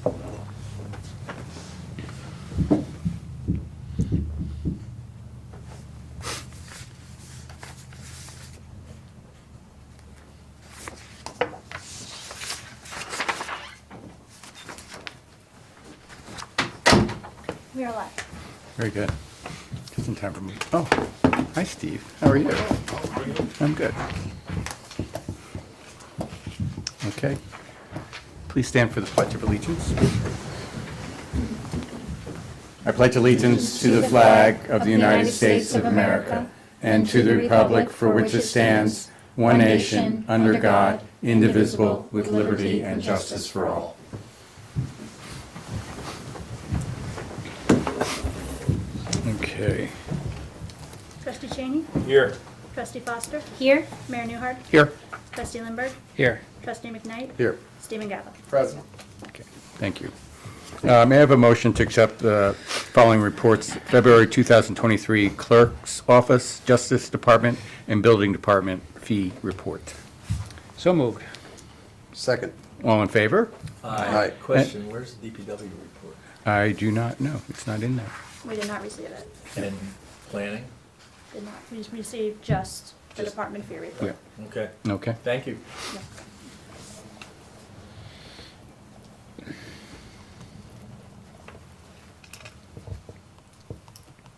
We are live. Very good. Just in time for me. Oh, hi, Steve. How are you? I'm good. Okay. Please stand for the Pledge of Allegiance. I pledge allegiance to the flag of the United States of America and to the republic for which it stands, one nation, under God, indivisible, with liberty and justice for all. Okay. Trustee Cheney? Here. Trustee Foster? Here? Mayor Newhart? Here. Trustee Lindberg? Here. Trustee McKnight? Here. Stephen Gaba? Present. Okay, thank you. May I have a motion to accept the following reports: February 2023 Clerk's Office, Justice Department, and Building Department fee report. So moved. Second. All in favor? Aye. Question, where's the DPW report? I do not know. It's not in there. We did not receive it. And planning? Did not. We just received just the Just- department fee report. Okay, Okay. thank you. Yeah.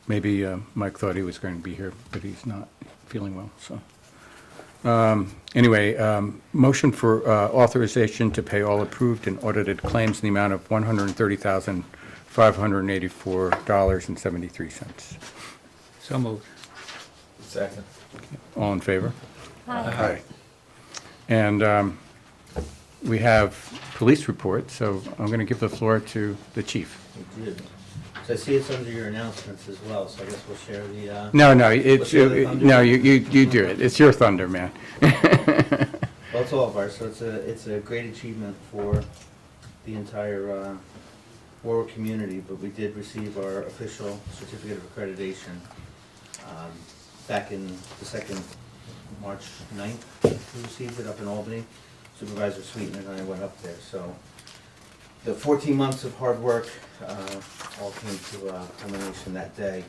Maybe Mike thought he was going to be here, but he's not feeling well, so. Anyway, motion for authorization to pay all approved and audited claims in the amount of $130,584.73. So moved. Second. All in favor? Aye. And we have police report, so I'm going to give the floor to the chief. You did. So I see it's under your announcements as well, so I guess we'll share the, No, What's the other thunder? no, you do it. It's your thunder, man. well, it's all of ours, so it's a great achievement for the entire, Warwick community, but we did receive our official certificate of accreditation, back in the second March 9th. We received it up in Albany. Supervisor Sweeten and I went up there, so the 14 months of hard work all came to culmination that day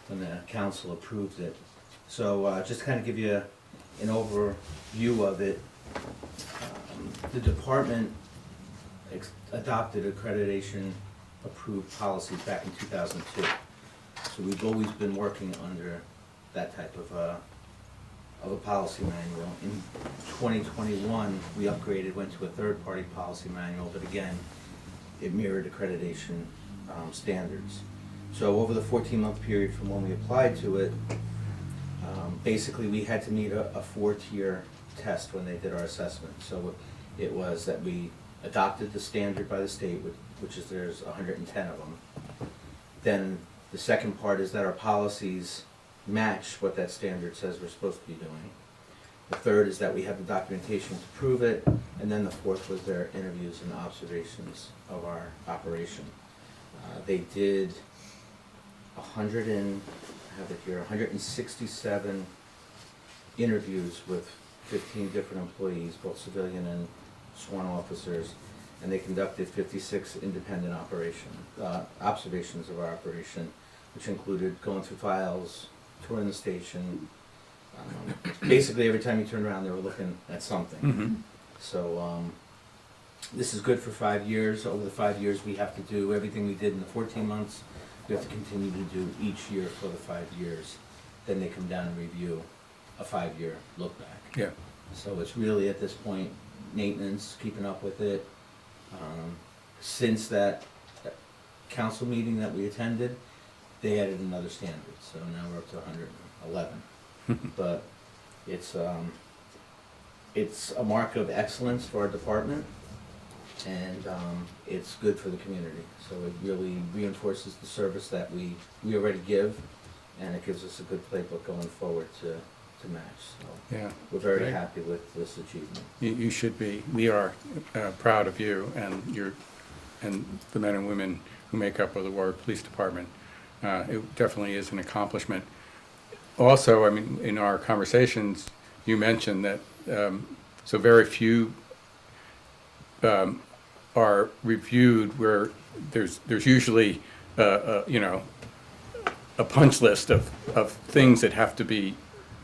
when the council approved it. So just to kind of give you an overview of it, the department adopted accreditation approved policies back in 2002. So we've always been working under that type of a policy manual. In 2021, we upgraded, went to a third-party policy manual, but again, it mirrored accreditation standards. So over the 14-month period from when we applied to it, basically we had to meet a 4-tier test when they did our assessment. So it was that we adopted the standard by the state, which is there's 110 of them. Then the second part is that our policies match what that standard says we're supposed to be doing. The third is that we have the documentation to prove it, and then the fourth was their interviews and observations of our operation. They did 167 interviews with 15 different employees, both civilian and sworn officers, and they conducted 56 independent observations of our operation, which included going through files, touring the station. Basically, every time you turned around, they were looking at something. So this is good for 5 years. Over the 5 years, we have to do everything we did in the 14 months. We have to continue to do each year for the 5 years. Then they come down and review a 5-year look back. Yeah. So it's really, at this point, maintenance, keeping up with it. Since that council meeting that we attended, they added another standard, so now we're up to 111. But it's a mark of excellence for our department, and it's good for the community. So it really reinforces the service that we already give, and it gives us a good playbook going forward to match. So Yeah. we're very Great. happy with this achievement. You should be. We are proud of you and the men and women who make up the Warwick Police Department. It definitely is an accomplishment. Also, I mean, in our conversations, you mentioned that so very few are reviewed where there's usually, you know, a punch list of things that have to be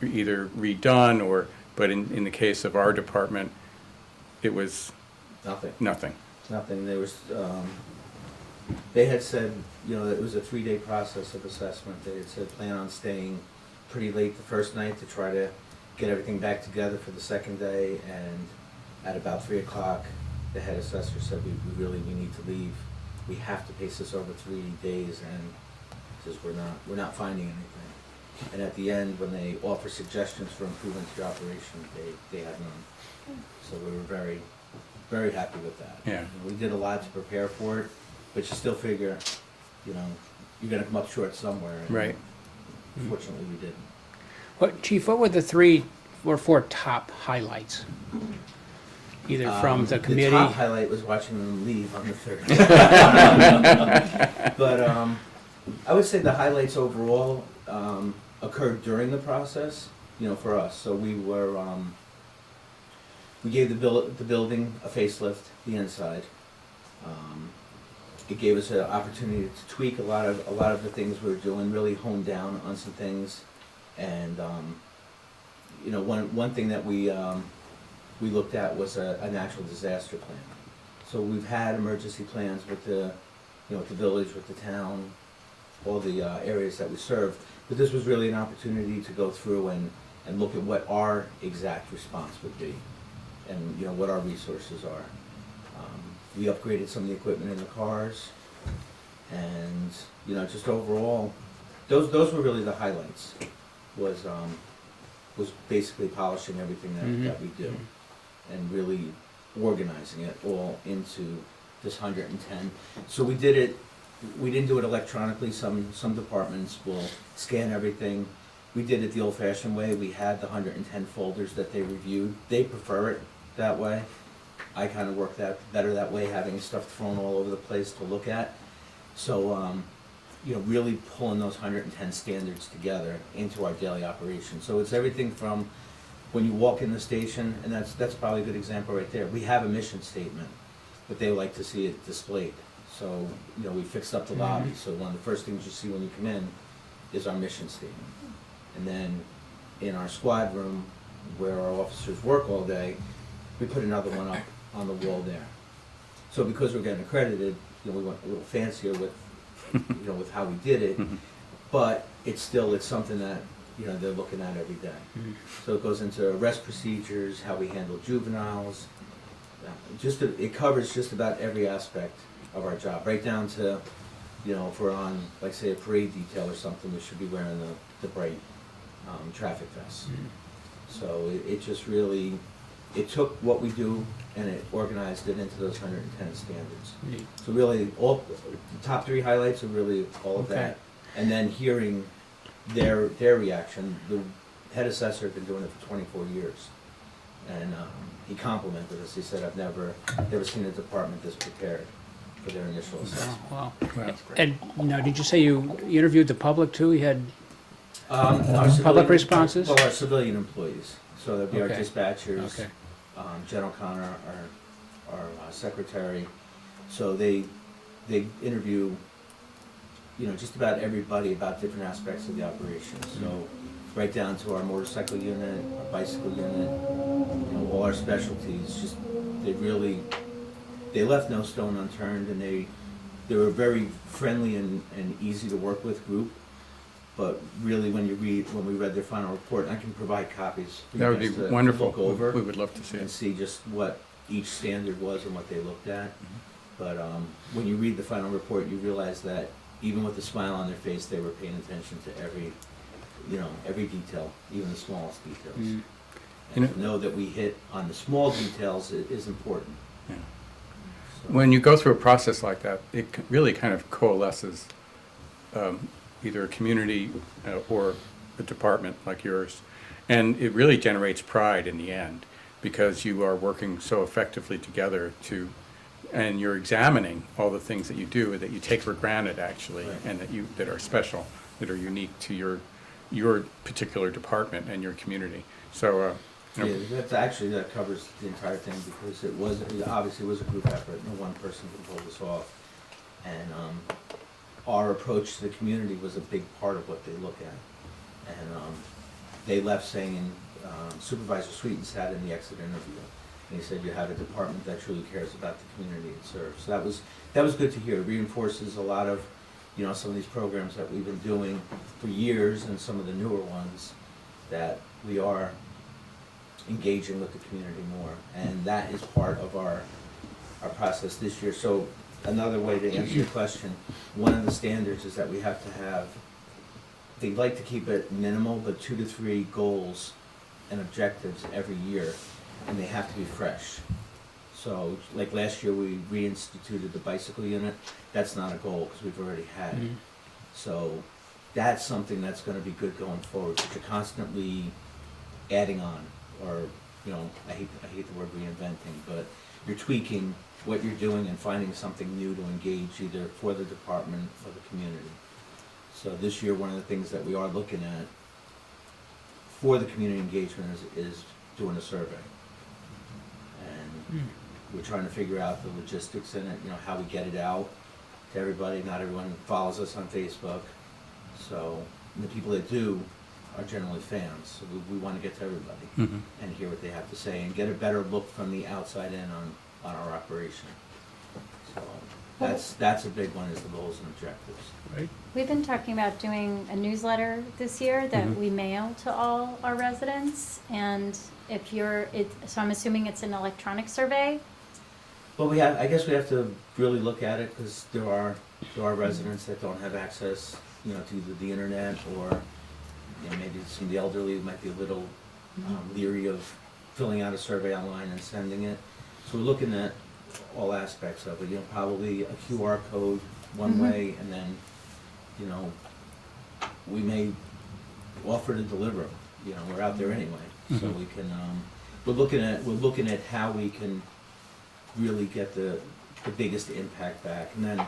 either redone or, but in the case of our department, it was Nothing. nothing. Nothing. There was, they had said, you know, that it was a 3-day process of assessment. They had said plan on staying pretty late the first night to try to get everything back together for the second day. And at about 3 o'clock, the head assessor said, we need to leave. We have to pace this over 3 days, and says we're not finding anything. And at the end, when they offer suggestions for improvement to your operation, they had none. So we were very, very happy with that. Yeah. We did a lot to prepare for it, but you still figure, you know, you're gonna come up short somewhere. and Right. Fortunately, we didn't. What, Chief, what were the 3 or 4 top highlights? Either from the committee? The top highlight was watching them leave on the 3rd. But I would say the highlights overall occurred during the process, you know, for us. So we were, we gave the building a facelift, the inside. It gave us an opportunity to tweak a lot of the things we were doing, really hone down on some things. And you know, one thing that we looked at was a natural disaster plan. So we've had emergency plans with the, you know, with the village, with the town, all the areas that we serve. But this was really an opportunity to go through and look at what our exact response would be, and, you know, what our resources are. We upgraded some of the equipment in the cars, and, you know, just overall, those were really the highlights. Was basically polishing everything that we do, and really organizing it all into this 110. So we didn't do it electronically. Some departments will scan everything. We did it the old-fashioned way. We had the 110 folders that they reviewed. They prefer it that way. I kind of work that better that way, having stuff thrown all over the place to look at. So, you know, really pulling those 110 standards together into our daily operation. So it's everything from when you walk in the station, and that's probably a good example right there. We have a mission statement, but they like to see it displayed. So, you know, we fixed up the lobby, so one of the first things you see when you come in is our mission statement. And then in our squad room, where our officers work all day, we put another one up on the wall there. So because we're getting accredited, you know, we went a little fancier with, you know, with how we did it, but it's something that, you know, they're looking at every day. So it goes into arrest procedures, how we handle juveniles, it covers just about every aspect of our job, right down to, you know, if we're on, like, say, a parade detail or something, we should be wearing the bright traffic vests. So it just really, it took what we do and it organized it into those 110 standards. Neat. So really, all, the top 3 highlights are really all of Okay. that. And then hearing their reaction. The head assessor had been doing it for 24 years. And he complimented us. He said, I've never seen a department this prepared for their initial assessment. Wow. Wow. And now, did you say you interviewed the public too? You had, Our Public civilian- responses? Well, our civilian employees. So there'd be our Okay. dispatchers, okay, General Connor, our secretary. So they interview, you know, just about everybody about different aspects of the operation. So right down to our motorcycle unit, our bicycle unit, you know, all our specialties. Just they left no stone unturned, and they were a very friendly and easy to work with group. But really, when we read their final report, I can provide copies for That you would be guys to wonderful. look over We would love to see and it. see just what each standard was and what they looked at. Mm-hmm. But when you read the final report, you realize that even with a smile on their face, they were paying attention to every detail, even the smallest details. Mm. And You to know that we hit on the small details is important. Yeah. So- When you go through a process like that, it really kind of coalesces either a community or a department like yours. And it really generates pride in the end, because you are working so effectively together and you're examining all the things that you do that you take for granted, actually, Right. and that are special, that are unique to your particular department and your community. So Yeah, that's actually, that covers the entire thing, because it obviously was a group effort, no one person can pull this off. And, our approach to the community was a big part of what they look at. And, they left saying, Supervisor Sweeten sat in the exit interview, and he said, you have a department that truly cares about the community it serves. So that was good to hear. It reinforces a lot of, some of these programs that we've been doing for years, and some of the newer ones, that we are engaging with the community more. And that is part of our process this year. So another way to answer your question, one of the standards is that we have to have, they'd like to keep it minimal, but 2 to 3 goals and objectives every year, and they have to be fresh. So, like last year, we reinstituted the bicycle unit. That's not a goal, because we've already had it. So, that's something that's gonna be good going forward, that you're constantly adding on, or, I hate the word reinventing, but you're tweaking what you're doing and finding something new to engage, either for the department or the community. So this year, one of the things that we are looking at for the community engagement is doing a survey. And we're trying to figure out the logistics in it, how we get it out to everybody. Not everyone follows us on Facebook. So the people that do are generally fans. So we want to get to everybody and hear what they have to say and get a better look from the outside in on our operation. So that's a big one, is the goals and objectives. Right? We've been talking about doing a newsletter this year that we mail to all our residents, and so I'm assuming it's an electronic survey? Well, I guess we have to really look at it, because there are residents that don't have access, to either the internet, or, maybe some of the elderly might be a little leery of filling out a survey online and sending it. So we're looking at all aspects of it, probably a QR code one way, and then, we may offer to deliver them, we're out there anyway. So we can, we're looking at how we can really get the biggest impact back. And then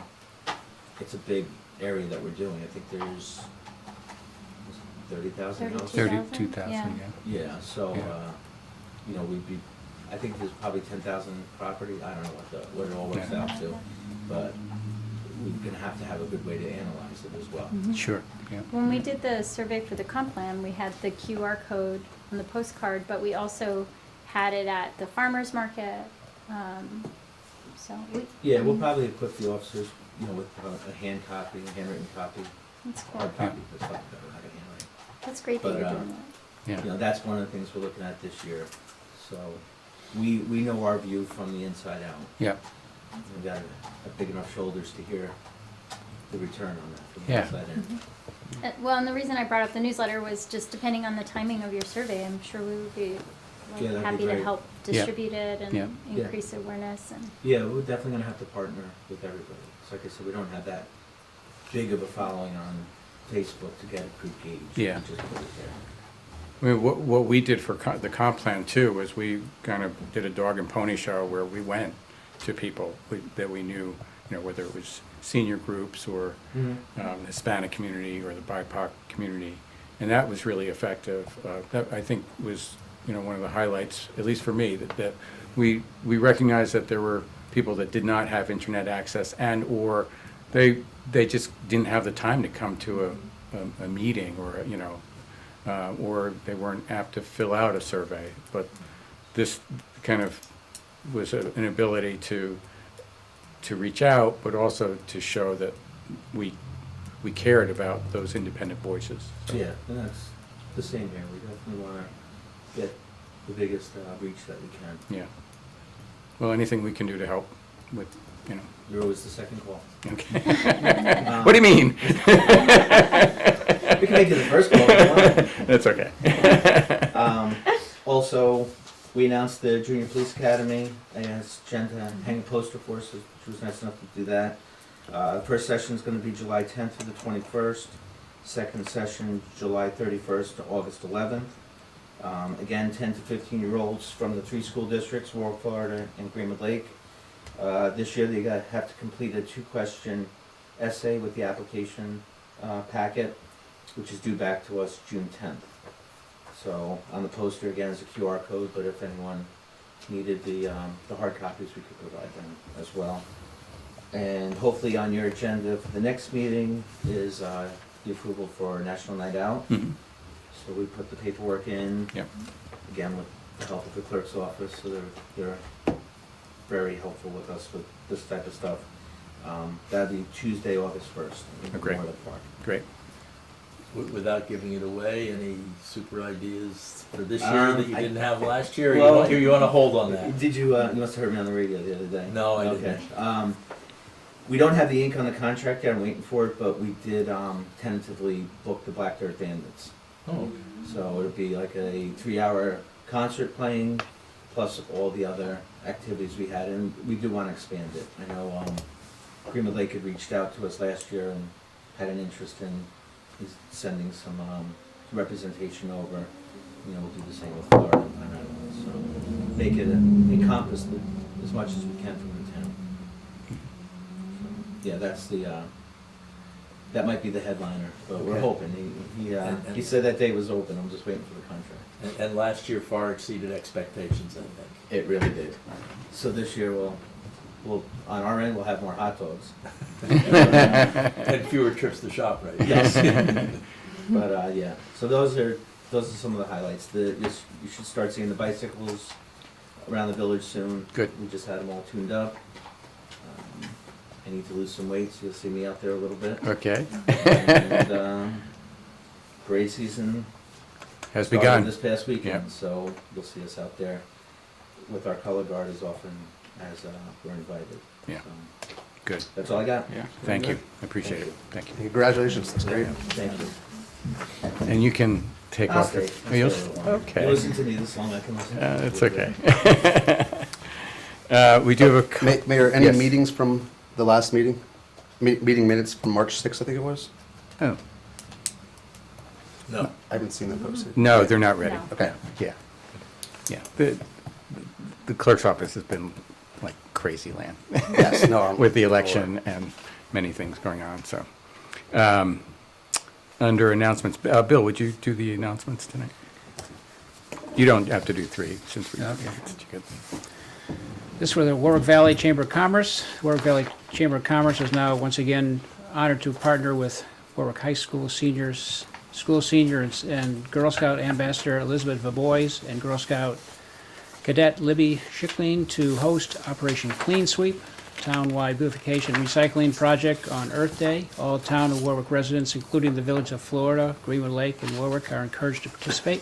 it's a big area that we're doing. I think there's 30,000 houses. 32,000, Yeah. yeah. Yeah, so, Yeah. I think there's probably 10,000 property, I don't know what it all works out to, but we're gonna have to have a good way to analyze it as well. Sure, yeah. When we did the survey for the comp plan, we had the QR code on the postcard, but we also had it at the farmer's market. Yeah, we'll probably equip the officers, with a hand copy, a handwritten copy, That's cool. hard copy, but it's like better than having handwriting. That's great that But, you're doing that. Yeah. That's one of the things we're looking at this year. So we know our view from the inside out. Yeah, We've got a big enough shoulders to hear the return on that from the Yeah. inside in. Well, and the reason I brought up the newsletter was just depending on the timing of your survey, I'm sure we would be Yeah, that'd be happy to great. help distribute it and Yeah. Yeah. increase awareness and. Yeah, we're definitely gonna have to partner with everybody. So like I said, we don't have that big of a following on Facebook to get a good gauge. Yeah. We just put it there. I mean, what we did for the comp plan too, was we kind of did a dog and pony show where we went to people that we knew, whether it was senior groups or Hispanic community or the BIPOC community, and that was really effective. That, I think, was, one of the highlights, at least for me, that we recognized that there were people that did not have internet access, and or they just didn't have the time to come to a meeting, or they weren't apt to fill out a survey. But this kind of was an ability to reach out, but also to show that we cared about those independent voices. So, Yeah, and that's the same here. We definitely wanna get the biggest reach that we can. yeah. Well, anything we can do to help with, You're always the second call. okay. What do you mean? We can make you the first call if you want. That's okay. Also, we announced the Junior Police Academy. I asked Jen to hang a poster for us, so she was nice enough to do that. The first session is gonna be July 10th through the 21st. Second session, July 31st to August 11th. Again, 10 to 15-year-olds from the 3 school districts, Warwick, Florida, and Greenwood Lake. This year, they have to complete a 2-question essay with the application packet, which is due back to us June 10th. So on the poster, again, is a QR code, but if anyone needed the hard copies, we could provide them as well. And hopefully on your agenda for the next meeting is the approval for National Night Out. Mhm. So we put the paperwork in, Yep. again, with the help of the clerk's office, so they're very helpful with us with this type of stuff. That'd be Tuesday, August 1st. in Oh, great. Memorial Park. Great. Without giving it away, any super ideas for this year that you I- didn't have last year? Or Well- you want to hold on that? Did you, you must have heard me on the radio the other day. No, I Okay. didn't. We don't have the ink on the contract yet, I'm waiting for it, but we did tentatively book the Black Dirt Bandits. Oh, So it'll be like a 3-hour concert playing, plus all the other activities we had, and we do want to expand it. I know Greenwood Lake had reached out to us last year and had an interest in sending some representation over. You know, we'll do the same with Florida and Pine Island, so make it encompass as much as we can from the town. So, yeah, that's the, that might be the headliner, but we're Okay. hoping. He And- said that day was open, I'm just waiting for the contract. and last year far exceeded expectations, I think. It really did. So this year we'll, on our end, we'll have more hot dogs. And fewer trips to shop, right? Yes. But, yeah, so those are some of the highlights. You should start seeing the bicycles around the village soon. Good. We just had them all tuned up. I need to lose some weight, so you'll see me out there a little bit. Okay. And, parade season Has started begun. this past Yeah. weekend, so you'll see us out there with our color guard as often as we're invited. Yeah. So, Good. that's all I got. Yeah, thank you. I appreciate it. Thank you. Congratulations, that's great. Thank you. And you can take I'll off. stay. Oh, you'll- I'll stay a little longer. Okay. You listen to me this long, I can listen. to you It's a little okay. bit. We do have a. Mayor, any Yes. meetings from the last meeting? Meeting minutes from March 6th, I think it was? Oh, No. I haven't seen them posted. no, they're not ready. No. Okay. Yeah. Yeah. The clerk's office has been like crazy land. Yes, no, I'm- With the election and many things going on, so. Under announcements, Bill, would you do the announcements tonight? You don't have to do 3 since we. Okay. Good. This was the Warwick Valley Chamber of Commerce. Warwick Valley Chamber of Commerce is now once again honored to partner with Warwick High School seniors, school seniors and Girl Scout Ambassador Elizabeth Vabois and Girl Scout Cadet Libby Schickling to host Operation Clean Sweep, town-wide beautification recycling project on Earth Day. All town of Warwick residents, including the Village of Florida, Greenwood Lake, and Warwick, are encouraged to participate.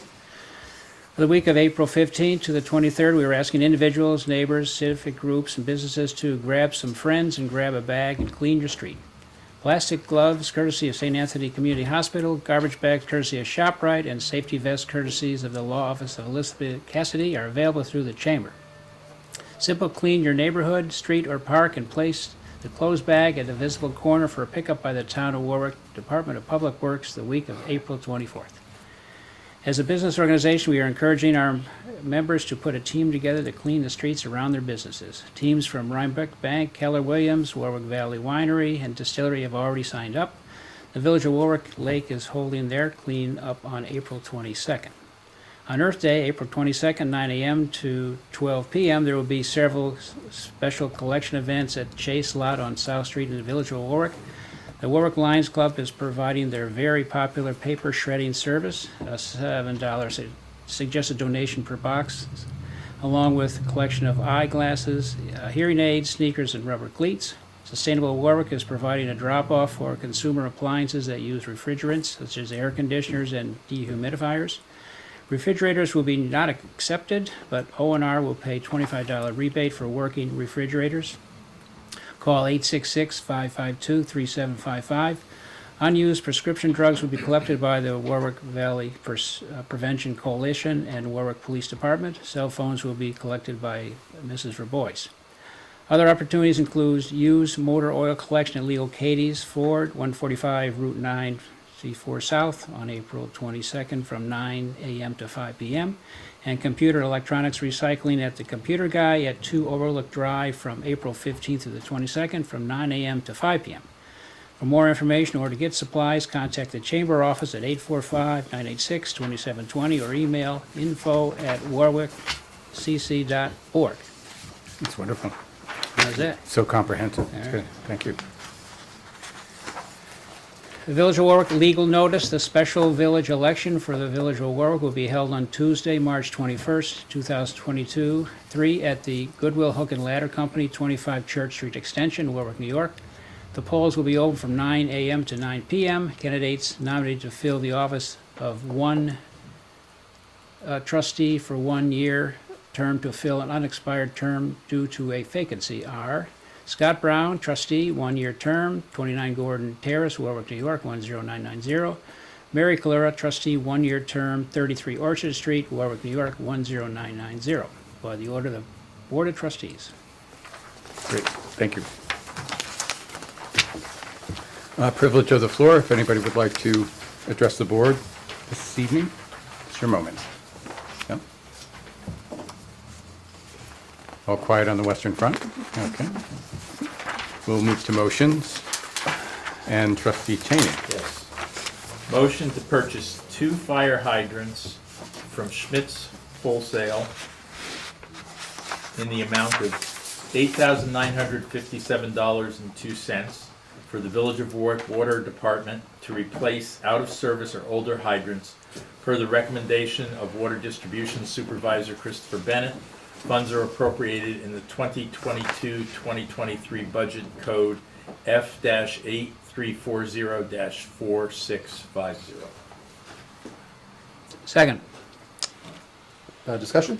For the week of April 15th to the 23rd, we are asking individuals, neighbors, civic groups, and businesses to grab some friends and grab a bag and clean your street. Plastic gloves courtesy of St. Anthony Community Hospital, garbage bags courtesy of ShopRite, and safety vests courtesies of the Law Office of Elizabeth Cassidy are available through the Chamber. Simple clean your neighborhood, street, or park and place the closed bag at the visible corner for pickup by the Town of Warwick Department of Public Works the week of April 24th. As a business organization, we are encouraging our members to put a team together to clean the streets around their businesses. Teams from Rhinebeck Bank, Keller Williams, Warwick Valley Winery, and Distillery have already signed up. The Village of Warwick Lake is holding their clean up on April 22nd. On Earth Day, April 22nd, 9 a.m. to 12 p.m., there will be several special collection events at Chase Lot on South Street in the Village of Warwick. The Warwick Lions Club is providing their very popular paper shredding service, a $7 suggested donation per box, along with a collection of eyeglasses, hearing aids, sneakers, and rubber cleats. Sustainable Warwick is providing a drop-off for consumer appliances that use refrigerants, such as air conditioners and dehumidifiers. Refrigerators will be not accepted, but O&R will pay $25 rebate for working refrigerators. Call 866-552-3755. Unused prescription drugs will be collected by the Warwick Valley Prevention Coalition and Warwick Police Department. Cell phones will be collected by Mrs. Verbois. Other opportunities include used motor oil collection at Leo Katie's Ford, 145 Route 9 C4 South on April 22nd from 9 a.m. to 5 p.m. and computer electronics recycling at the Computer Guy at 2 Overlook Drive from April 15th to the 22nd from 9 a.m. to 5 p.m. For more information or to get supplies, contact the Chamber office at 845-986-2720 or email info@warwickcc.org. That's wonderful. How's that? So comprehensive. That's All good. right. Thank you. The Village of Warwick legal notice, the special village election for the Village of Warwick will be held on Tuesday, March 21st, 2022, 3 at the Goodwill Hook and Ladder Company, 25 Church Street Extension, Warwick, New York. The polls will be open from 9 a.m. to 9 p.m. Candidates nominated to fill the office of one trustee for 1 year term to fill an unexpired term due to a vacancy are Scott Brown, trustee, 1 year term, 29 Gordon Terrace, Warwick, New York, 10990. Mary Calera, trustee, 1 year term, 33 Orchard Street, Warwick, New York, 10990. By the order of the Board of Trustees. Great. Thank you. Privilege of the floor. If anybody would like to address the board this evening, it's your moment. Yep. All quiet on the Western Front? Okay. We'll move to motions. And trustee Cheney. Yes. Motion to purchase 2 fire hydrants from Schmitz Wholesale in the amount of $8,957.02 for the Village of Warwick Water Department to replace out-of-service or older hydrants per the recommendation of Water Distribution Supervisor Christopher Bennett. Funds are appropriated in the 2022-2023 budget code F-8340-4650. Second. Discussion?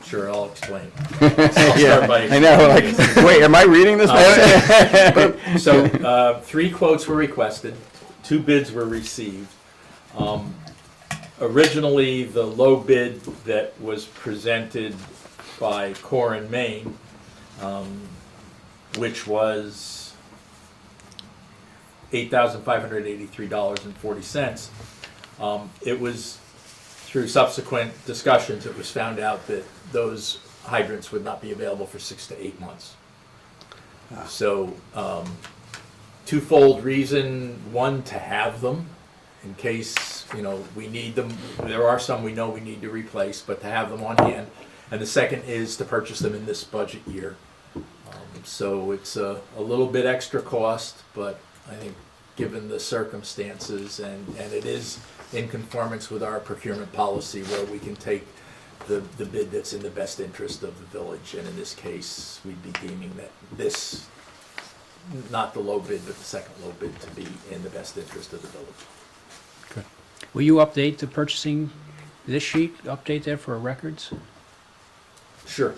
Sure, I'll explain. I'll start by I know, like, wait, am I reading this? So, 3 quotes were requested, 2 bids were received. Originally, the low bid that was presented by Core and Main, which was $8,583.40. It was, through subsequent discussions, it was found out that those hydrants would not be available for 6 to 8 months. So, twofold reason: one, to have them in case, we need them. There are some we know we need to replace, but to have them on hand. And the second is to purchase them in this budget year. So it's a little bit extra cost, but I think given the circumstances, and it is in conformance with our procurement policy where we can take the bid that's in the best interest of the village. And in this case, we'd be deeming that this, not the low bid, but the second low bid, to be in the best interest of the village. Good. Will you update the purchasing, this sheet, update that for our records? Sure,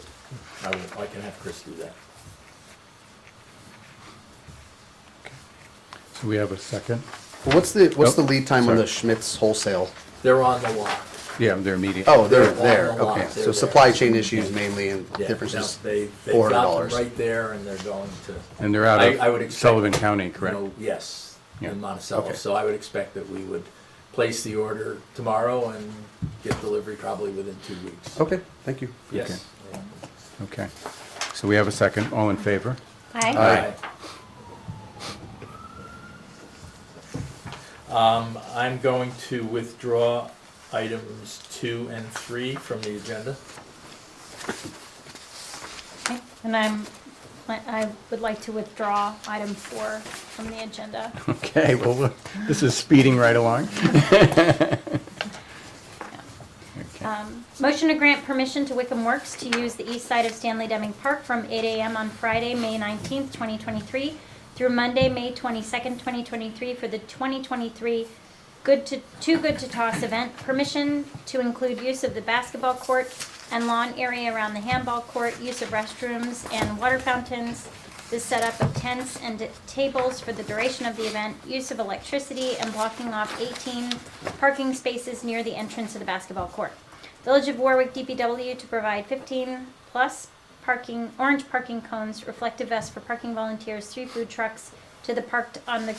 I can have Chris do that. So we have a second. Well, what's the Oh, lead time on sorry. the Schmitz wholesale? They're on the lot. Yeah, they're immediate. Oh, they're They're there, on the lot. okay. They're So there. supply chain issues mainly and Yeah, differences. no, they've got $400. them right there, and they're going to. And they're out I would of expect, Sullivan County, correct? Yes, Yeah. in Monticello. Okay. So I would expect that we would place the order tomorrow and get delivery probably within 2 weeks. Okay, thank you. Yes. Okay. So we have a second. All in favor? Aye. I'm going to withdraw items 2 and 3 from the agenda. Okay. And I would like to withdraw item 4 from the agenda. Okay, well, this is speeding right along. Okay. Motion to grant permission to Wickham Works to use the east side of Stanley Deming Park from 8 a.m. on Friday, May 19th, 2023 through Monday, May 22nd, 2023 for the 2023 Too Good to Toss event. Permission to include use of the basketball court and lawn area around the handball court, use of restrooms and water fountains, the setup of tents and tables for the duration of the event, use of electricity, and blocking off 18 parking spaces near the entrance of the basketball court. Village of Warwick DPW to provide 15 plus orange parking cones, reflective vests for parking volunteers, 3 food trucks to the parking on the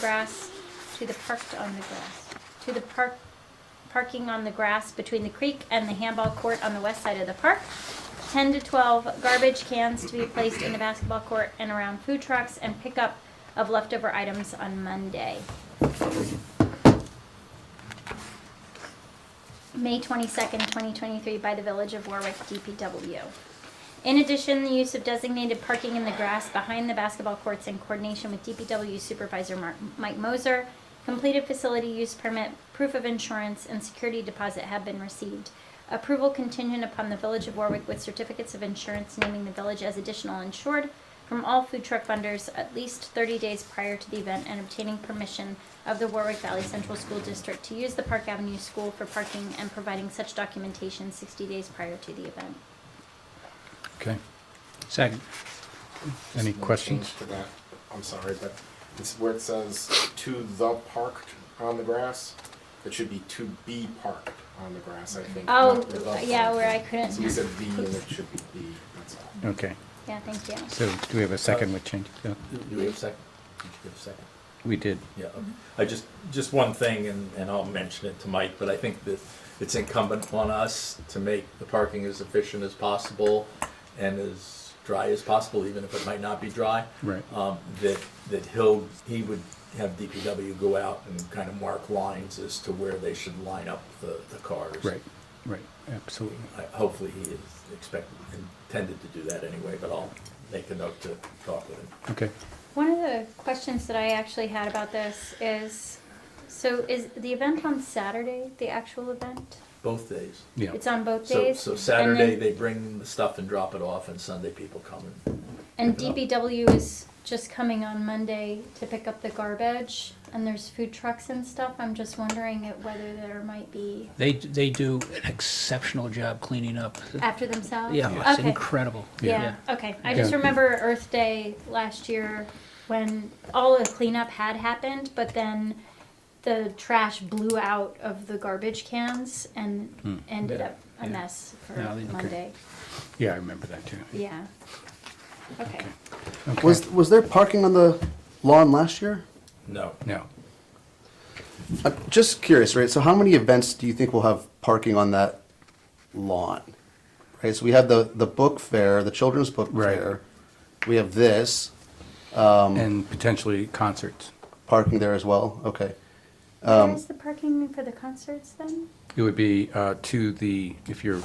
grass between the creek and the handball court on the west side of the park. 10 to 12 garbage cans to be placed in the basketball court and around food trucks, and pick up of leftover items on Monday. May 22nd, 2023, by the Village of Warwick DPW. In addition, the use of designated parking in the grass behind the basketball courts in coordination with DPW Supervisor Mike Moser, completed facility use permit, proof of insurance, and security deposit have been received. Approval contingent upon the Village of Warwick with certificates of insurance naming the village as additional insured from all food truck vendors at least 30 days prior to the event and obtaining permission of the Warwick Valley Central School District to use the Park Avenue School for parking and providing such documentation 60 days prior to the event. Okay. Second. Any Just one questions? change to that. I'm sorry, but it's where it says "to the parked on the grass." It should be "to be parked on the grass." I think. Oh, not the yeah, parked. where I couldn't. So we said "the" and it should be "the." That's all. Okay. Yeah, thank you. So do we have a second with change? Do we have a second? Did you give a second? We did. Yeah, I just one thing, and I'll mention it to Mike, but I think that it's incumbent on us to make the parking as efficient as possible and as dry as possible, even if it might not be dry. Right. That he would have DPW go out and kind of mark lines as to where they should line up the cars. Right, right, absolutely. Hopefully he is intended to do that anyway, but I'll make a note to talk with him. Okay. One of the questions that I actually had about this is, so is the event on Saturday, the actual event? Both days. Yeah. It's on both So, days? so And Saturday, then- they bring the stuff and drop it off, and Sunday people come and. And pick it up. DPW is just coming on Monday to pick up the garbage, and there's food trucks and stuff. I'm just wondering whether there might be They do an exceptional job cleaning up. after themselves? Yeah, it's Okay. incredible. Yeah, okay. I just Yeah. remember Earth Day last year when all the cleanup had happened, but then the trash blew out of the garbage cans and ended Yeah. up a Yeah. mess for No, they- okay. Monday. Yeah, I remember that too. Yeah. Okay. Okay. Was there parking on the lawn last year? No. No. I'm just curious, right? So how many events do you think will have parking on that lawn? Right, so we have the book fair, the children's book Right. fair. We have this, And potentially concerts. parking there as well, okay. Where is the parking for the concerts then? It would be to the, if you're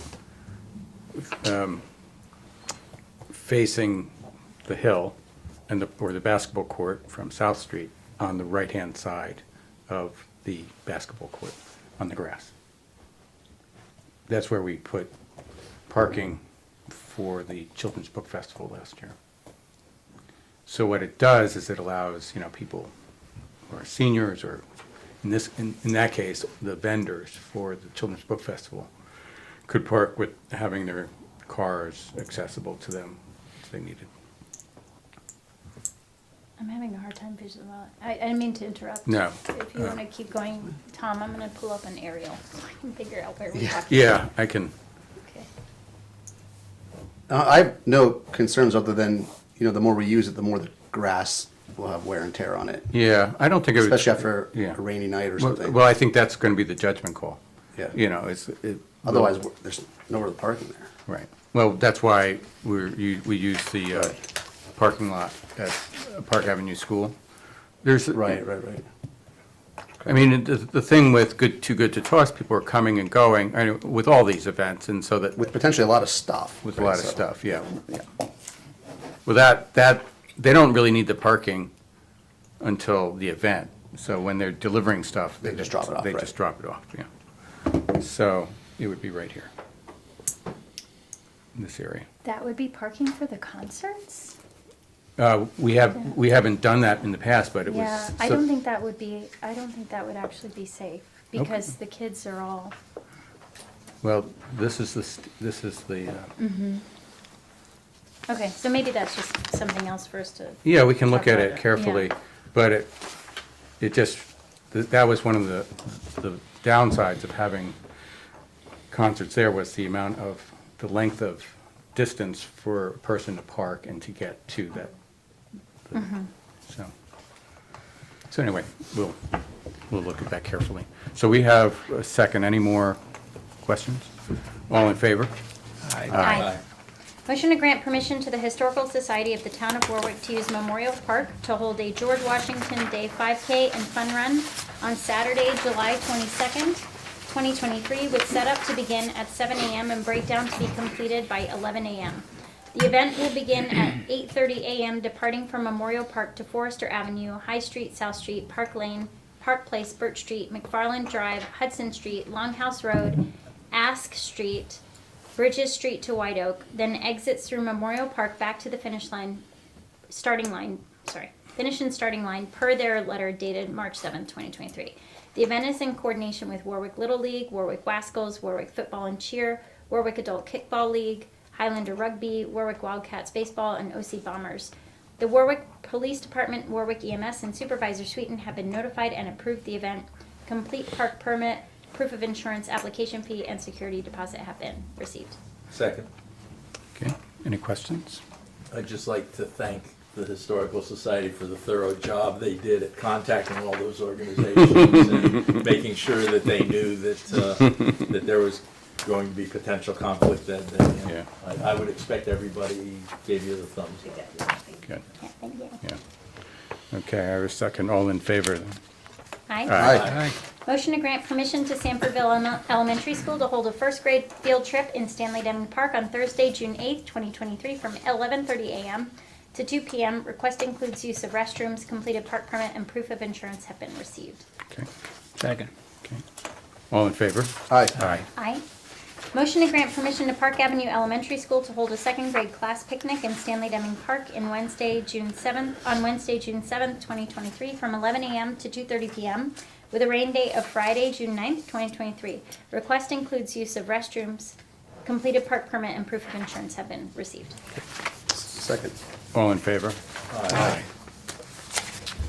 facing the hill and or the basketball court from South Street on the right-hand side of the basketball court on the grass. That's where we put parking for the Children's Book Festival last year. So what it does is it allows, people who are seniors or in that case, the vendors for the Children's Book Festival could park with having their cars accessible to them if they needed. I'm having a hard time visualizing. I didn't mean to interrupt. No. If you want to keep going, Tom, I'm going to pull up an aerial so I can figure out where we're talking. Yeah, I can, Okay. I have no concerns other than, the more we use it, the more the grass will have wear and tear on it, yeah, I don't think it would. especially after Yeah. a rainy night or Well, something. well, I think that's going to be the judgment call. Yeah. It. Otherwise, there's nowhere to park in there. Right. Well, that's why we use the parking lot at Park Avenue School. There's. Right. I mean, the thing with Too Good to Toss, people are coming and going, with all these events, and so that, With potentially a lot of stuff. with a right, lot of so- stuff, yeah. Well, that, they don't really need the parking until the event. So when they're delivering stuff. They just drop it off, They right. just drop it off, yeah. So it would be right here, in this area. That would be parking for the concerts? We haven't done that in the past, but it was. Yeah, I don't think that would actually be safe because the kids are all, Well, this is the, okay, so maybe that's just something else for us to. yeah, we can look talk at about it carefully, Yeah. but it just, that was one of the downsides of having concerts there was the amount of, the length of distance for a person to park and to get to that. So anyway, we'll look at that carefully. So we have a second. Any more questions? All in favor? Aye. Motion to grant permission to the Historical Society of the Town of Warwick to use Memorial Park to hold a George Washington Day 5K and Fun Run on Saturday, July 22nd, 2023, with setup to begin at 7 a.m. and breakdown to be completed by 11 a.m. The event will begin at 8:30 a.m. departing from Memorial Park to Forester Avenue, High Street, South Street, Park Lane, Park Place, Birch Street, McFarland Drive, Hudson Street, Longhouse Road, Ask Street, Bridges Street to White Oak, then exits through Memorial Park back to the finish and starting line per their letter dated March 7th, 2023. The event is in coordination with Warwick Little League, Warwick Wascals, Warwick Football and Cheer, Warwick Adult Kickball League, Highlander Rugby, Warwick Wildcats Baseball, and OC Bombers. The Warwick Police Department, Warwick EMS, and Supervisor Sweeten have been notified and approved the event. Complete park permit, proof of insurance, application fee, and security deposit have been received. Second. Okay, any questions? I'd just like to thank the Historical Society for the thorough job they did at contacting all those organizations and making sure that they knew that, that there was going to be potential conflict that day. And Yeah. I would expect everybody gave you the thumbs up. Good, Yeah, thank you. yeah. Okay, I have a second. All in favor then? Aye. Aye. Aye. Motion to grant permission to Sanfordville Elementary School to hold a first grade field trip in Stanley Deming Park on Thursday, June 8th, 2023 from 11:30 a.m. to 2 p.m. Request includes use of restrooms, completed park permit, and proof of insurance have been received. Okay, Second. okay. All in favor? Aye. Aye. Aye. Motion to grant permission to Park Avenue Elementary School to hold a second grade class picnic in Stanley Deming Park on Wednesday, June 7th, 2023 from 11 a.m. to 2:30 p.m. with a rain date of Friday, June 9th, 2023. Request includes use of restrooms, completed park permit, and proof of insurance have been received. Second. All in favor? Aye.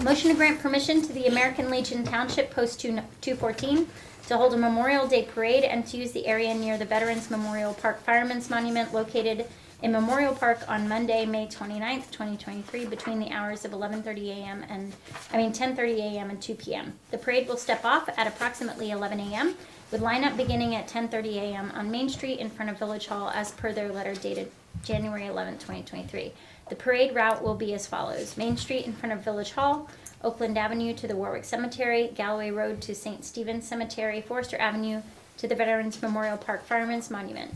Motion to grant permission to the American Legion Township Post 214 to hold a Memorial Day parade and to use the area near the Veterans Memorial Park Fireman's Monument located in Memorial Park on Monday, May 29th, 2023 between the hours of 10:30 a.m. and 10:30 a.m. and 2 p.m. The parade will step off at approximately 11 a.m. with lineup beginning at 10:30 a.m. on Main Street in front of Village Hall as per their letter dated January 11th, 2023. The parade route will be as follows: Main Street in front of Village Hall, Oakland Avenue to the Warwick Cemetery, Galloway Road to St. Stephen's Cemetery, Forester Avenue to the Veterans Memorial Park Fireman's Monument.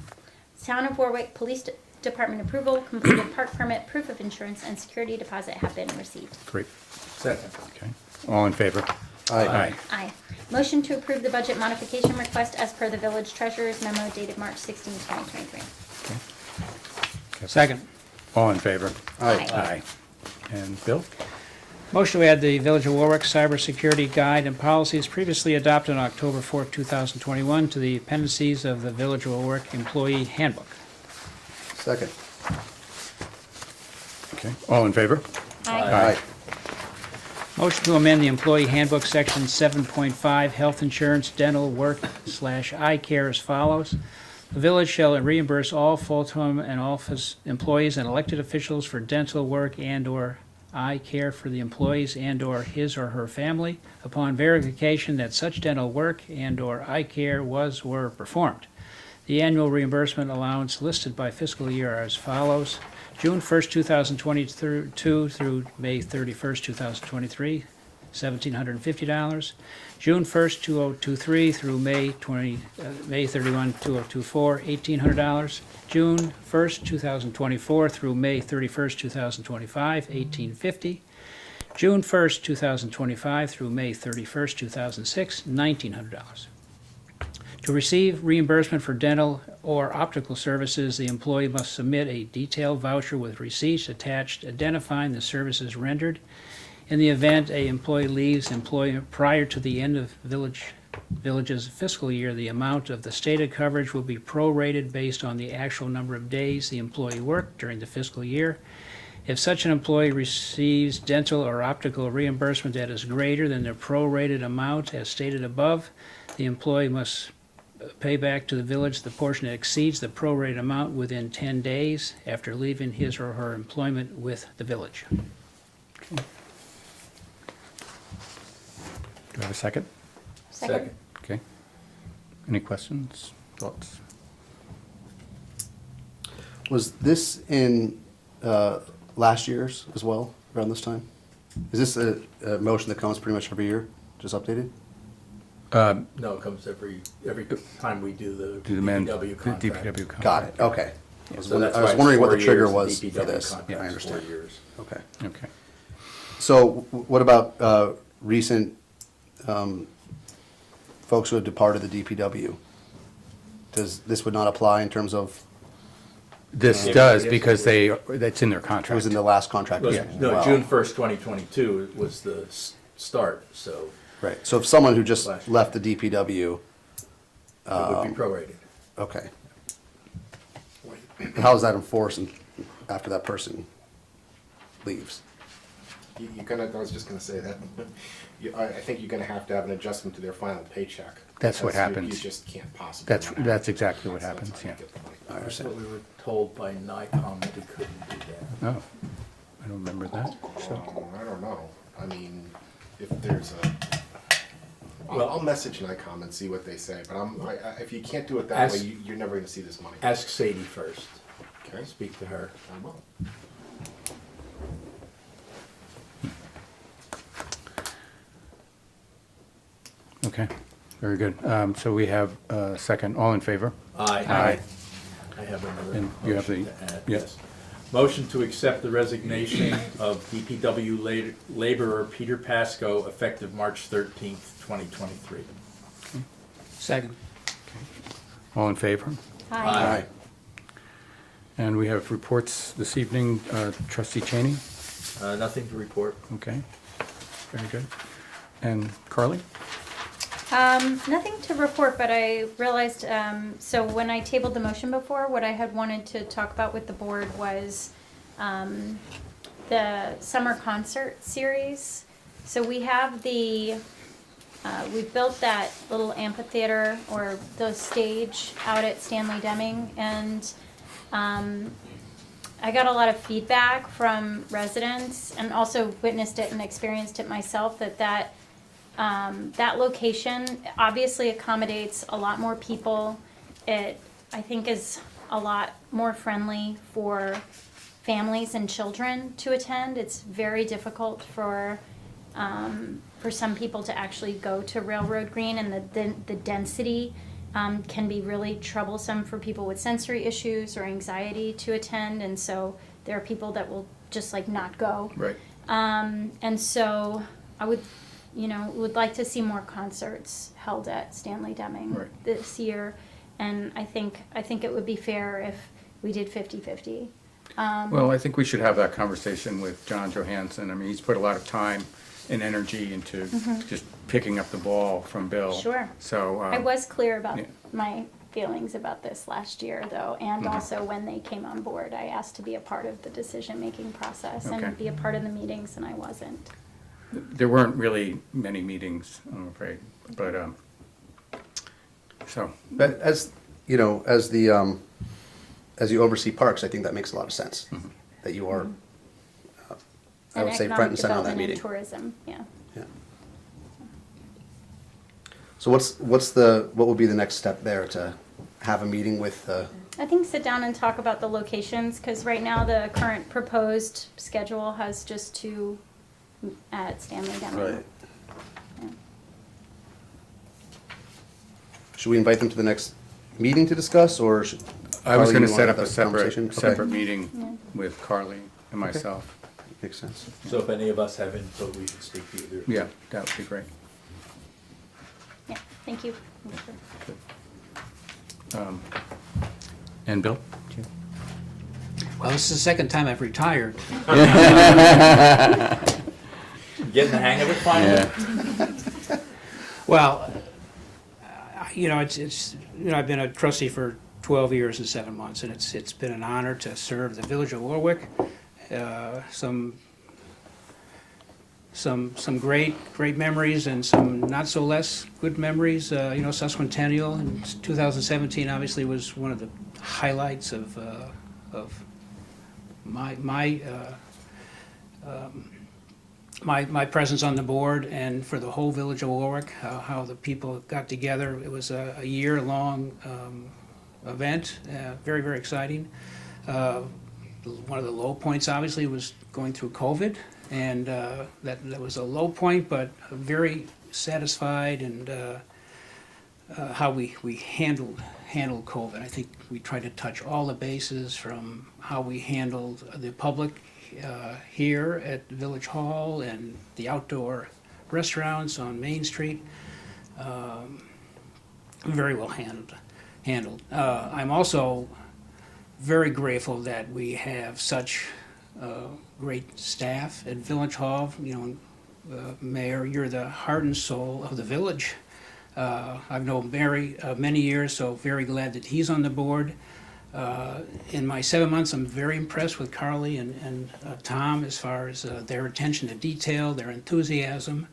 Town of Warwick Police Department approval, completed park permit, proof of insurance, and security deposit have been received. Great, Second. okay. All in favor? Aye. Aye. Motion to approve the budget modification request as per the village treasurer's memo dated March 16, 2023. Second. All in favor? Aye. Aye. And Bill? Motion to add the Village of Warwick Cybersecurity Guide and Policies previously adopted on October 4, 2021 to the appendices of the Village of Warwick Employee Handbook. Second. Okay, all in favor? Aye. Motion to amend the Employee Handbook, Section 7.5, Health Insurance, Dental, Work/Eye Care as follows. The village shall reimburse all full-time and office employees and elected officials for dental work and/or eye care for the employees and/or his or her family upon verification that such dental work and/or eye care were performed. The annual reimbursement allowance listed by fiscal year are as follows: June 1st, 2022 through May 31st, 2023, $1,750. June 1st, 2023 through May 31, 2024, $1,800. June 1st, 2024 through May 31st, 2025, $1,850. June 1st, 2025 through May 31st, 2006, $1,900. To receive reimbursement for dental or optical services, the employee must submit a detailed voucher with receipts attached identifying the services rendered. In the event a employee leaves employment prior to the end of village's fiscal year, the amount of the stated coverage will be prorated based on the actual number of days the employee worked during the fiscal year. If such an employee receives dental or optical reimbursement that is greater than the prorated amount as stated above, the employee must pay back to the village the portion that exceeds the prorated amount within 10 days after leaving his or her employment with the village. Do I have a second? Second. Okay. Any questions, thoughts? Was this in last year's as well, around this time? Is this a motion that comes pretty much every year, just updated? No, it comes every time we do the Do the men, DPW contract. DPW contract. Got it, okay. I was So that's I why was it's wondering what 4 the trigger years, was DPW for this. contract's Yeah, I 4 understand. years. Okay. Okay. So what about recent folks who have departed the DPW? This would not apply in terms of, This Yeah. does because that's in their it was contract. in the last contract Well, as No, well? June 1st, 2022 was the start, so Right, so if someone who just Last year. left the DPW, it would be prorated. okay. How is that enforced after that person leaves? You're gonna, I was just gonna say that. I think you're gonna have to have an adjustment to their final paycheck. That's what because you- happens. You just can't possibly. not have That's it. exactly what That's happens, how you yeah. get the money. I That's understand. what we were told by NICOM that we couldn't do that. Oh, I don't remember that. So, I don't know. I mean, if there's Well- I'll message NICOM and see what they say, but if you can't do it that way, Ask- you're never gonna see this money. Ask Sadie first. Okay? Speak to her. I will. okay, very good. So we have a second, all in favor? Aye. I have another And you have motion the- to add, yeah. yes. Motion to accept the resignation of DPW laborer Peter Pasco effective March 13th, 2023. Second. All in favor? Aye. And we have reports this evening. Trustee Cheney? Nothing to report. Okay, very good. And Carly? Nothing to report, but I realized, so when I tabled the motion before, what I had wanted to talk about with the board was the summer concert series. So we have we built that little amphitheater or the stage out at Stanley Deming, and I got a lot of feedback from residents and also witnessed it and experienced it myself that location obviously accommodates a lot more people. It, I think, is a lot more friendly for families and children to attend. It's very difficult for some people to actually go to Railroad Green, and the density can be really troublesome for people with sensory issues or anxiety to attend, and so there are people that will just like not go. Right. And so I would like to see more concerts held at Stanley Deming Right. this year. And I think it would be fair if we did 50-50. Well, I think we should have that conversation with John Johansson. I mean, he's put a lot of time and energy into just picking up the ball from Bill. Sure. So. I was clear about yeah. my feelings about this last year, though, and also when they came on board, I asked to be a part of the decision-making process Okay. and be a part of the meetings, and I wasn't. There weren't really many meetings, I'm afraid, but, so, But as, you know, as you oversee parks, I think that makes a lot of sense. That you are, I would say, front and center on that meeting. And tourism, yeah. Yeah. So what would be the next step there, to have a meeting with, I think sit down and talk about the locations, because right now the current proposed schedule has just two at Stanley Deming. Right. Yeah. Should we invite them to the next meeting to discuss, or should? I was Carly, gonna you set wanna up have a that conversation? separate Okay. meeting with Carly and myself. Makes sense. So if any of us have input, we should speak to either. Yeah, that would be great. Yeah, thank you. And Bill? Well, this is the second time I've retired. Getting the hang of it finally? Well, it's I've been a trustee for 12 years and 7 months, and it's been an honor to serve the village of Warwick. Some great memories and some not so less good memories. Sesquicentennial in 2017 obviously was one of the highlights of my presence on the board, and for the whole village of Warwick, how the people got together. It was a year-long event, very, very exciting. One of the low points, obviously, was going through COVID, and that was a low point, but very satisfied and how we handled COVID. I think we tried to touch all the bases, from how we handled the public here at Village Hall and the outdoor restaurants on Main Street. Very well handled. I'm also very grateful that we have such great staff at Village Hall. You know, Mayor, you're the heart and soul of the village. I've known Barry many years, so very glad that he's on the board. In my 7 months, I'm very impressed with Carly and Tom as far as their attention to detail, their enthusiasm.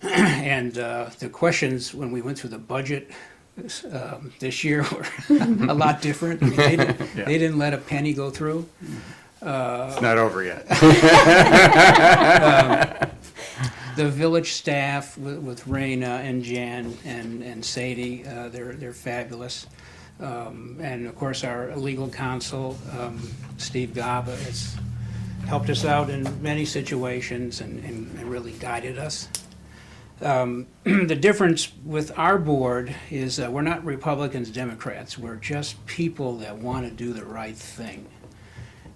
And the questions when we went through the budget this year were a lot different. I mean, they didn't let a penny go through. It's not over yet. The village staff with Raina and Jan and Sadie, they're fabulous. And of course, our legal counsel, Steve Gaba, has helped us out in many situations and really guided us. The difference with our board is we're not Republicans, Democrats. We're just people that want to do the right thing.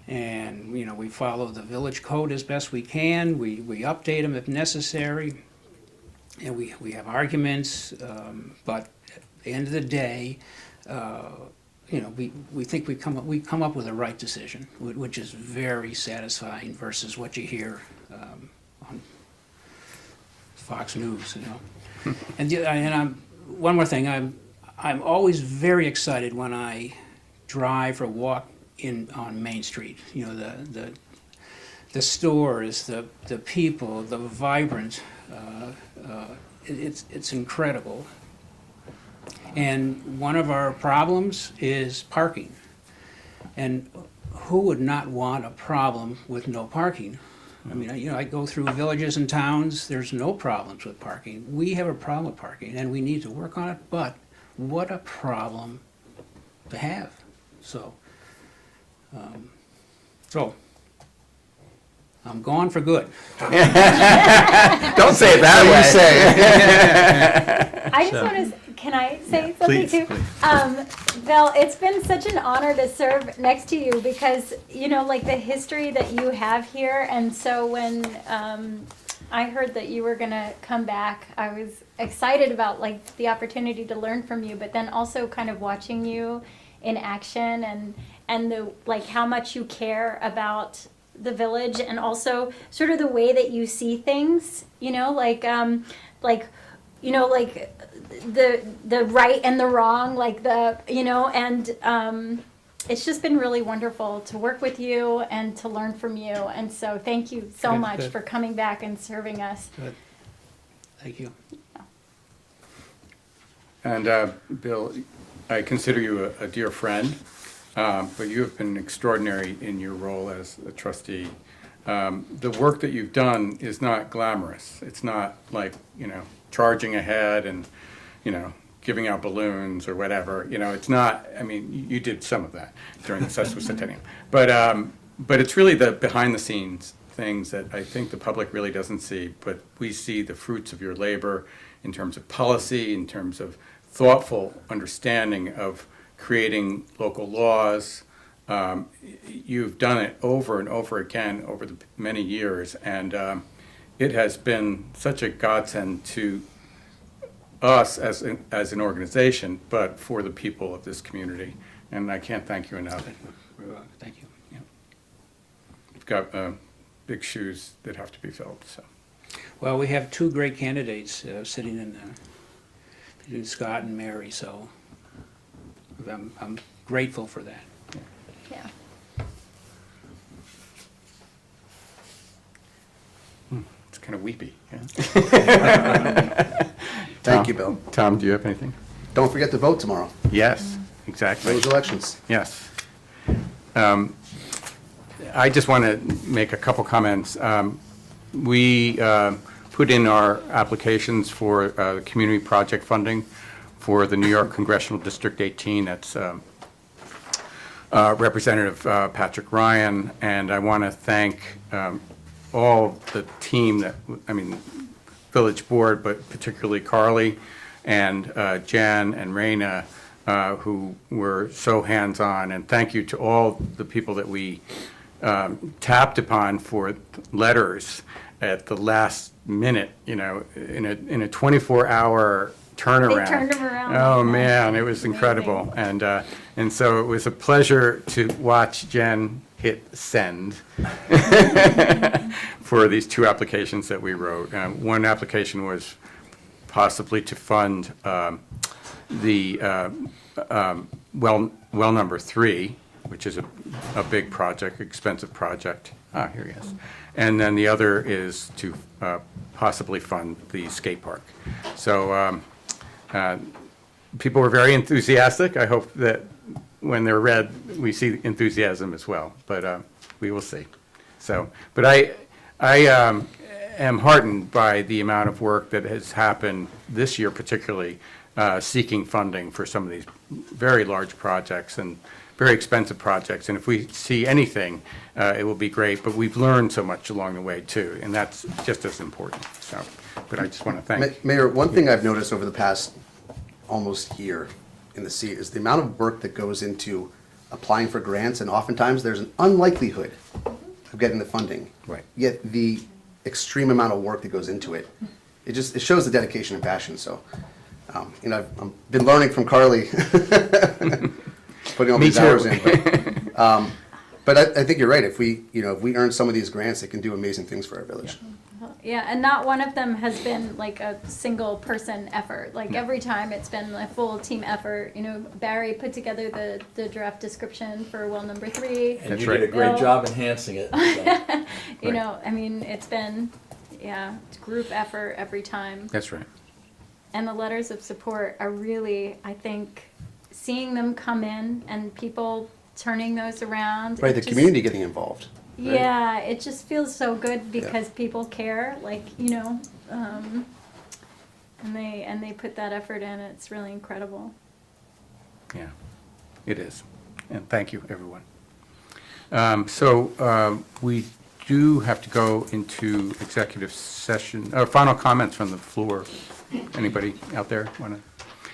And, you know, we follow the village code as best we can. We update them if necessary. And we have arguments, but at the end of the day, you know, we think we come up with the right decision, which is very satisfying versus what you hear on Fox News, you know. And one more thing, I'm always very excited when I drive or walk on Main Street. You know, the stores, the people, the vibrant. It's incredible. And one of our problems is parking. And who would not want a problem with no parking? I mean, you know, I go through villages and towns, there's no problems with parking. We have a problem with parking, and we need to work on it, but what a problem to have. So I'm gone for good. Don't say it that way. I just want to, can I say something please, too? Val, it's been such an honor to serve next to you because, you know, like the history that you have here. And so when I heard that you were going to come back, I was excited about like the opportunity to learn from you, but then also kind of watching you in action and the like how much you care about the village and also sort of the way that you see things, you know, like you know, like the right and the wrong, like the, you know, and it's just been really wonderful to work with you and to learn from you. And so thank you so Good, much good. for coming back and serving us. Good. Thank you. And Bill, I consider you a dear friend, but you have been extraordinary in your role as a trustee. The work that you've done is not glamorous. It's not like, you know, charging ahead and, you know, giving out balloons or whatever. You know, it's not, I mean, you did some of that during the sesquicentennial. But it's really the behind-the-scenes things that I think the public really doesn't see, but we see the fruits of your labor in terms of policy, in terms of thoughtful understanding of creating local laws. You've done it over and over again over the many years, and it has been such a godsend to us as an organization, but for the people of this community. And I can't thank you enough. Thank you. Yeah. You've got big shoes that have to be filled. So Well, we have two great candidates sitting in between Scott and Mary, so I'm grateful for that. Yeah. it's kind of weepy. Yeah? Thank you, Bill. Tom, do you have anything? Don't forget to vote tomorrow. Yes, exactly. Village elections. Yes. I just want to make a couple comments. We put in our applications for community project funding for the New York Congressional District 18. That's Representative Patrick Ryan, and I want to thank all the team Village Board, but particularly Carly and Jan and Raina, who were so hands-on. And thank you to all the people that we tapped upon for letters at the last minute, in a 24-hour turnaround. They turned them around. Oh, like that. man, it was incredible. And so it was a pleasure to watch Jen hit send for these two applications that we wrote. One application was possibly to fund the well number 3, which is a big project, expensive project. Here he is. And then the other is to possibly fund the skate park. So people were very enthusiastic. I hope that when they're read, we see enthusiasm as well, but we will see. So, but I am heartened by the amount of work that has happened this year, particularly seeking funding for some of these very large projects and very expensive projects. And if we see anything, it will be great, but we've learned so much along the way too, and that's just as important. So, but I just want to thank. Mayor, one thing I've noticed over the past almost year in the seat is the amount of work that goes into applying for grants, and oftentimes there's an unlikelihood of getting the funding. Right. Yet the extreme amount of work that goes into it, it shows the dedication and passion. So, I've been learning from Carly, putting all Me these too. hours in. But I think you're right. If we earn some of these grants, it can do amazing things for our village. Yeah, and not one of them has been like a single person effort. Like every time it's been a full team effort. Barry put together the draft description for well number 3. And That's you right. did a great Bill. job enhancing it. So. It's been, it's group effort every time. That's right. And the letters of support are really, I think, seeing them come in and people turning those around. Right, it the just- community getting involved. right? Yeah, it just feels so good because people care, and they put that effort in. It's really incredible. Yeah, it is. And thank you, everyone. So we do have to go into executive session. Final comments from the floor. Anybody out there want to?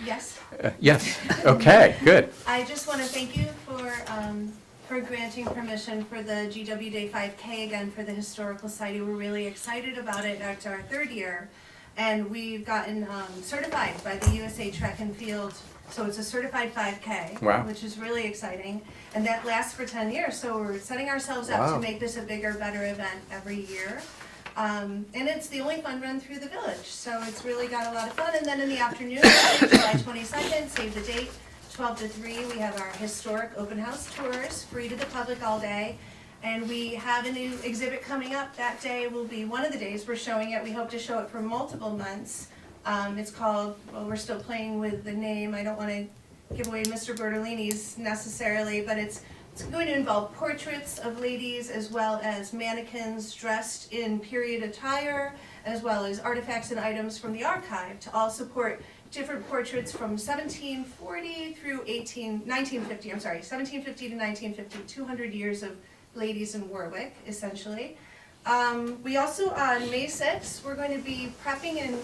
Yes, Yes. Okay, good. I just want to thank you for granting permission for the GW Day 5K again for the Historical Society. We're really excited about it. It's our 3rd year. And we've gotten certified by the USA Track and Field. So it's a certified 5K, Wow. which is really exciting. And that lasts for 10 years. So we're setting ourselves up Wow. to make this a bigger, better event every year. And it's the only fun run through the village. So it's really got a lot of fun. And then in the afternoon, July 22nd, save the date, 12 to 3, we have our historic open house tours, free to the public all day. And we have a new exhibit coming up. That day will be one of the days we're showing it. We hope to show it for multiple months. It's called, well, we're still playing with the name. I don't want to give away Mr. Bertolini's necessarily, but it's going to involve portraits of ladies as well as mannequins dressed in period attire, as well as artifacts and items from the archive to all support different portraits from 1740 through 1750 to 1950, 200 years of ladies in Warwick, essentially. We also, on May 6th, we're going to be prepping and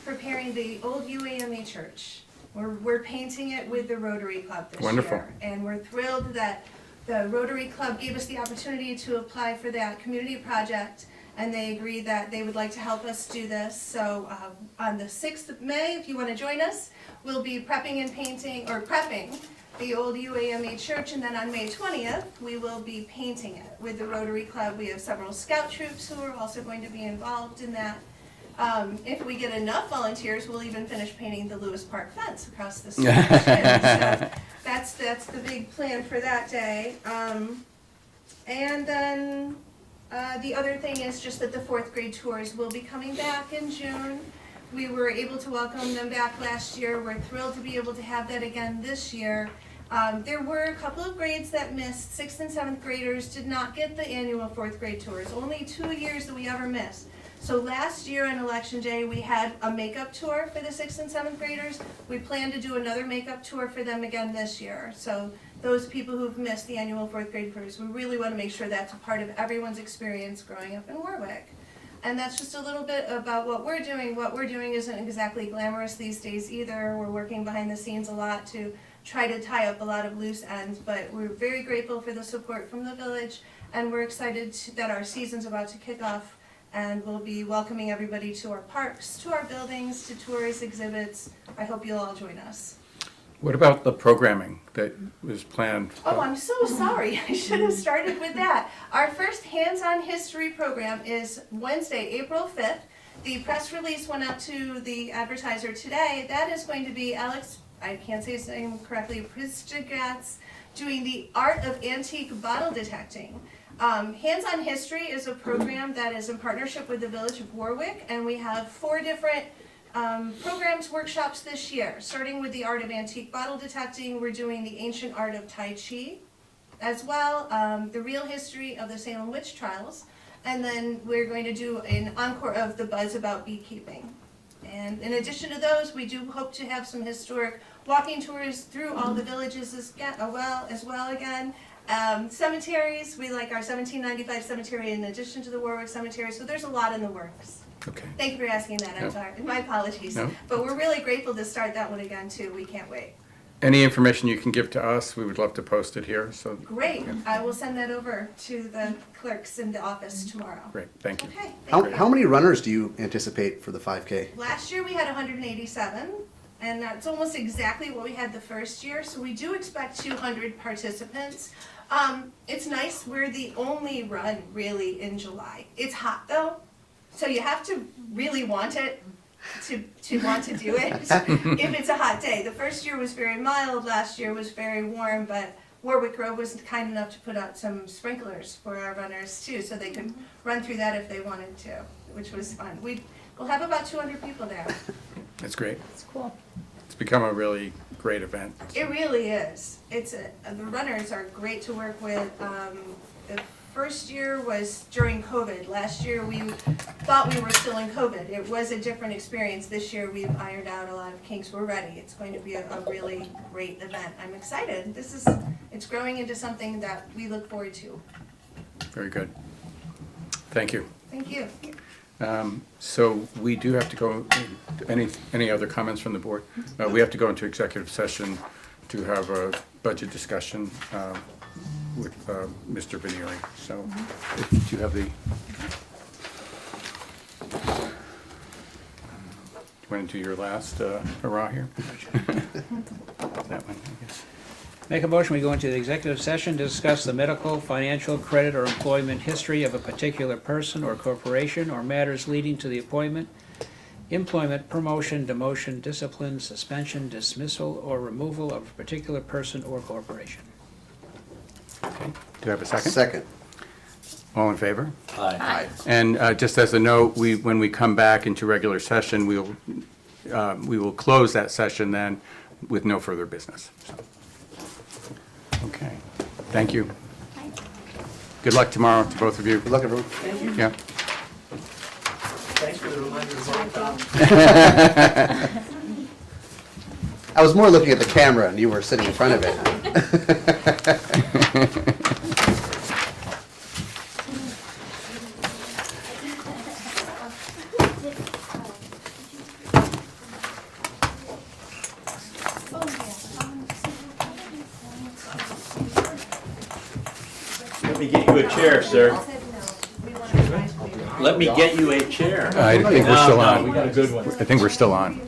preparing the old UAMA church. We're painting it with the Rotary Club this Wonderful. year. And we're thrilled that the Rotary Club gave us the opportunity to apply for that community project, and they agreed that they would like to help us do this. So on the 6th of May, if you want to join us, we'll be prepping the old UAMA church, and then on May 20th, we will be painting it with the Rotary Club. We have several scout troops who are also going to be involved in that. If we get enough volunteers, we'll even finish painting the Lewis Park fence across the street. So that's the big plan for that day. And then the other thing is just that the 4th grade tours will be coming back in June. We were able to welcome them back last year. We're thrilled to be able to have that again this year. There were a couple of grades that missed. 6th and 7th graders did not get the annual 4th grade tours. Only 2 years that we ever missed. So last year on Election Day, we had a makeup tour for the 6th and 7th graders. We plan to do another makeup tour for them again this year. So those people who've missed the annual fourth grade cruise. We really want to make sure that's a part of everyone's experience growing up in Warwick. And that's just a little bit about what we're doing. What we're doing isn't exactly glamorous these days either. We're working behind the scenes a lot to try to tie up a lot of loose ends, but we're very grateful for the support from the village, and we're excited that our season's about to kick off, and we'll be welcoming everybody to our parks, to our buildings, to tourist exhibits. I hope you'll all join us. What about the programming that was planned? Oh, I'm so sorry. I should have started with that. Our first hands-on history program is Wednesday, April 5th. The press release went out to the advertiser today. That is going to be Alex, I can't say his name correctly, Pristigatz, doing the art of antique bottle detecting. Hands-on History is a program that is in partnership with the Village of Warwick, and we have 4 different programs, workshops this year. Starting with the art of antique bottle detecting, we're doing the ancient art of Tai Chi as well, the real history of the Salem witch trials, and then we're going to do an encore of the buzz about beekeeping. And in addition to those, we do hope to have some historic walking tours through all the villages as well again. Cemeteries, we like our 1795 cemetery in addition to the Warwick Cemetery, so there's a lot in the works. Okay. Thank you for asking that, I'm No. sorry, my apologies. No. But we're really grateful to start that one again too, we can't wait. Any information you can give to us, we would love to post it here, so, Great, I will send that over to the clerks in the office tomorrow. great, thank you. Okay, thank you. How many runners do you anticipate for the 5K? Last year we had 187, and that's almost exactly what we had the first year, so we do expect 200 participants. It's nice, we're the only run really in July. It's hot though, so you have to really want it to want to do it if it's a hot day. The first year was very mild, last year was very warm, but Warwick Grove was kind enough to put out some sprinklers for our runners too, so they could run through that if they wanted to, which was fun. We'll have about 200 people there. That's great. It's cool. It's become a really great event. It really is. The runners are great to work with. The first year was during COVID. Last year we thought we were still in COVID. It was a different experience. This year we've ironed out a lot of kinks. We're ready. It's going to be a really great event. I'm excited. It's growing into something that we look forward to. Very good. Thank you. Thank you. So we do have to go, any other comments from the board? We have to go into executive session to have a budget discussion with Mr. Venieri. So do you have the, you went into your last hurrah here? That one, I guess. Make a motion, we go into the executive session to discuss the medical, financial, credit, or employment history of a particular person or corporation, or matters leading to the appointment, employment, promotion, demotion, discipline, suspension, dismissal, or removal of a particular person or corporation. Okay. Do you have a second? Second. All in favor? Aye. And just as a note, when we come back into regular session, we will close that session then with no further business. So, okay, thank you. Good luck tomorrow to both of you. Good luck, everyone. Yeah. Thanks for the reminder to vote, Tom. I was more looking at the camera and you were sitting in front of it. Let me get you a chair, sir. Let me get you a chair. I think we're still No, we on. got a good one. I think we're still on.